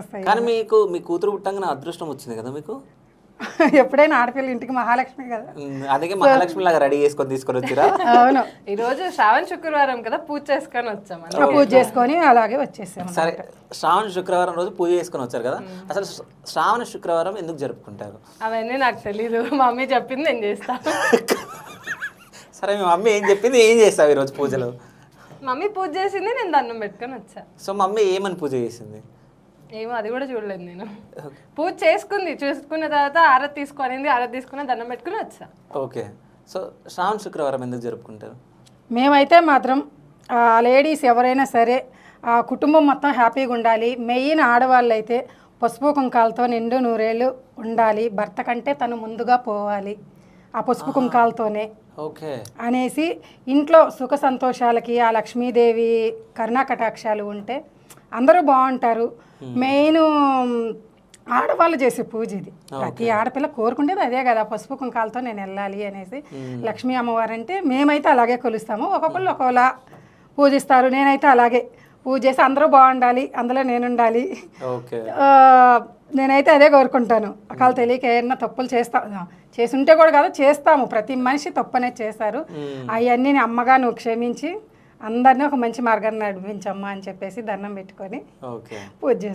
వస్తాయి. కానీ మీ కూతురు పుట్టంగానే అదృష్టం వచ్చింది కదా మీకు. ఎప్పుడైనా ఆడపిల్ల ఇంటికి మహాలక్ష్మి కదా. అందుకే మహాలక్ష్మి లాగా రెడీ చేసుకొని తీసుకొని వచ్చిరా. అవును, ఈ రోజు శ్రావణ శుక్రవారం కదా, పూజ చేసుకొని వచ్చాం. పూజ చేసుకొని అలాగే వచ్చేసాము. సరే, శ్రావణ శుక్రవారం రోజు పూజ చేసుకొని వచ్చారు కదా, అసలు శ్రావణ శుక్రవారం ఎందుకు జరుపుకుంటారు? అవన్నీ నాకు తెలీదు, మమ్మీ చెప్పింది నేను చేస్తాను. సరే, మీ మమ్మీ ఏం చెప్పింది ఏం చేస్తావు ఈరోజు పూజలో? మమ్మీ పూజ చేసింది, నేను దండం పెట్టుకొని వచ్చా. సో మమ్మీ ఏమని పూజ చేసింది? ఏమో అది కూడా చూడలేదు నేను. పూజ చేసుకుంది, చూసుకున్న తర్వాత ఆరతి తీసుకునింది, ఆరతి తీసుకుని దండం పెట్టుకుని వచ్చా. ఓకే. సో శ్రావణ శుక్రవారం ఎందుకు జరుపుకుంటారు? మేమైతే మాత్రం లేడీస్ ఎవరైనా సరే ఆ కుటుంబం మొత్తం హ్యాపీగా ఉండాలి. మెయిన్ ఆడవాళ్ళు అయితే పసుపు కుంకాలతో నిండు నూరేళ్ళు ఉండాలి, భర్త కంటే తను ముందుగా పోవాలి ఆ పసుపు కుంకాలతోనే ఓకే అనేసి ఇంట్లో సుఖ సంతోషాలకి ఆ లక్ష్మీదేవి కరుణా కటాక్షాలు ఉంటే అందరూ బాగుంటారు. మెయిన్ ఆడవాళ్ళు చేసే పూజ ఇది. ప్రతి ఆడపిల్ల కోరుకుంటేది అదే కదా, పసుపు కుంకాలతో నేను వెళ్ళాలి అనేసి. లక్ష్మీ అమ్మవారు అంటే మేమైతే అలాగే కొలుస్తాము, ఒక్కొక్కళ్ళు ఒక్కోలా పూజిస్తారు. నేనైతే అలాగే పూజ చేసి అందరూ బాగుండాలి, అందులో నేను ఉండాలి, నేనైతే అదే కోరుకుంటాను. అకాలు తెలియక ఏమన్నా తప్పులు చేసి ఉంటే కూడా కదా, చేస్తాము. ప్రతి మనిషి తప్పనే చేశారు. అవన్నీ అమ్మగా నువ్వు క్షమించి అందరినీ ఒక మంచి మార్గాన్ని నడిపించమ్మా అని చెప్పేసి దండం పెట్టుకొని పూజ చేస్తాను.